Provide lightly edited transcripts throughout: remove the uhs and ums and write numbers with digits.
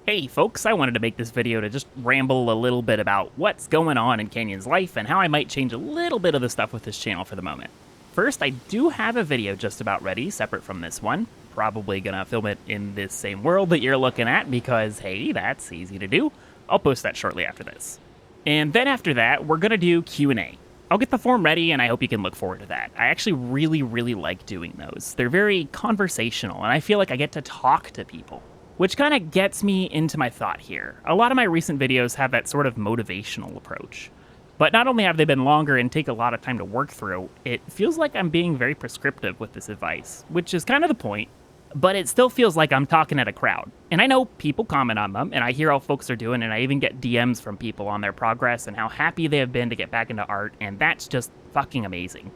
Hey folks, I wanted to make this video to just ramble a little bit about what's going on in Kanjon's life and how I might change a little bit of the stuff with this channel for the moment. First, I do have a video just about ready, separate from this one. Probably gonna film it in this same world that you're looking at because, hey, that's easy to do. I'll post that shortly after this. And then after that, we're gonna do Q&A. I'll get the form ready and I hope you can look forward to that. I actually really like doing those. They're very conversational and I feel like I get to talk to people. Which kind of gets me into my thought here. A lot of my recent videos have that sort of motivational approach. But not only have they been longer and take a lot of time to work through, it feels like I'm being very prescriptive with this advice, which is kind of the point, but it still feels like I'm talking at a crowd. And I know people comment on them, and I hear how folks are doing, and I even get DMs from people on their progress and how happy they have been to get back into art, and that's just fucking amazing.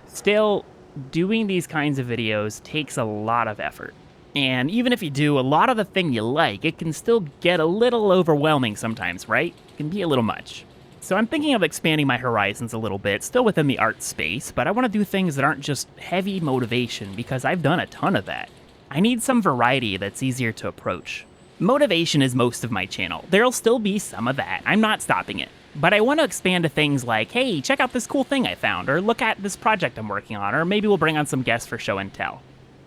Still, doing these kinds of videos takes a lot of effort. And even if you do a lot of the thing you like, it can still get a little overwhelming sometimes, right? It can be a little much. So I'm thinking of expanding my horizons a little bit, still within the art space, but I want to do things that aren't just heavy motivation because I've done a ton of that. I need some variety that's easier to approach. Motivation is most of my channel. There'll still be some of that. I'm not stopping it. But I want to expand to things like, hey, check out this cool thing I found, or look at this project I'm working on, or maybe we'll bring on some guests for show and tell.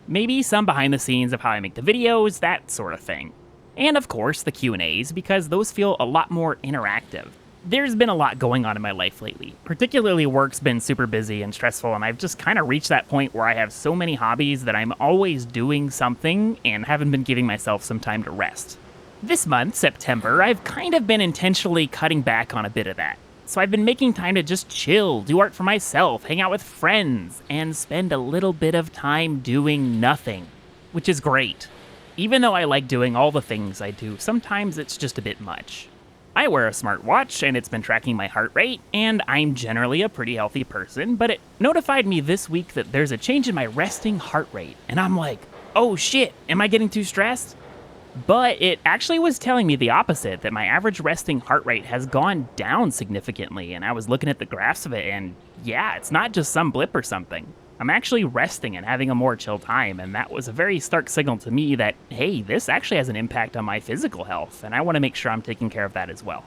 Maybe some behind the scenes of how I make the videos, that sort of thing. And of course, the Q&As, because those feel a lot more interactive. There's been a lot going on in my life lately. Particularly work's been super busy and stressful, and I've just kind of reached that point where I have so many hobbies that I'm always doing something and haven't been giving myself some time to rest. This month, September, I've kind of been intentionally cutting back on a bit of that. So I've been making time to just chill, do art for myself, hang out with friends, and spend a little bit of time doing nothing, which is great. Even though I like doing all the things I do, sometimes it's just a bit much. I wear a smartwatch, and it's been tracking my heart rate, and I'm generally a pretty healthy person, but it notified me this week that there's a change in my resting heart rate, and I'm like, oh shit, am I getting too stressed? But it actually was telling me the opposite, that my average resting heart rate has gone down significantly, and I was looking at the graphs of it, and yeah, it's not just some blip or something. I'm actually resting and having a more chill time, and that was a very stark signal to me that, hey, this actually has an impact on my physical health, and I want to make sure I'm taking care of that as well.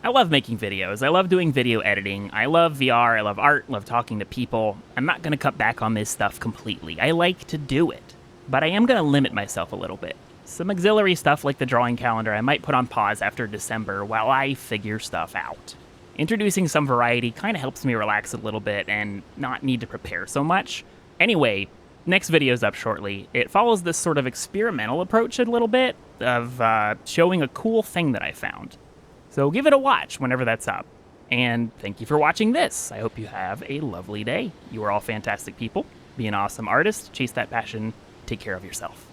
I love making videos, I love doing video editing, I love VR, I love art, love talking to people. I'm not going to cut back on this stuff completely. I like to do it, but I am going to limit myself a little bit. Some auxiliary stuff like the drawing calendar I might put on pause after December while I figure stuff out. Introducing some variety kind of helps me relax a little bit and not need to prepare so much. Anyway, next video's up shortly. It follows this sort of experimental approach a little bit of showing a cool thing that I found. So give it a watch whenever that's up. And thank you for watching this. I hope you have a lovely day. You are all fantastic people. Be an awesome artist, chase that passion, take care of yourself.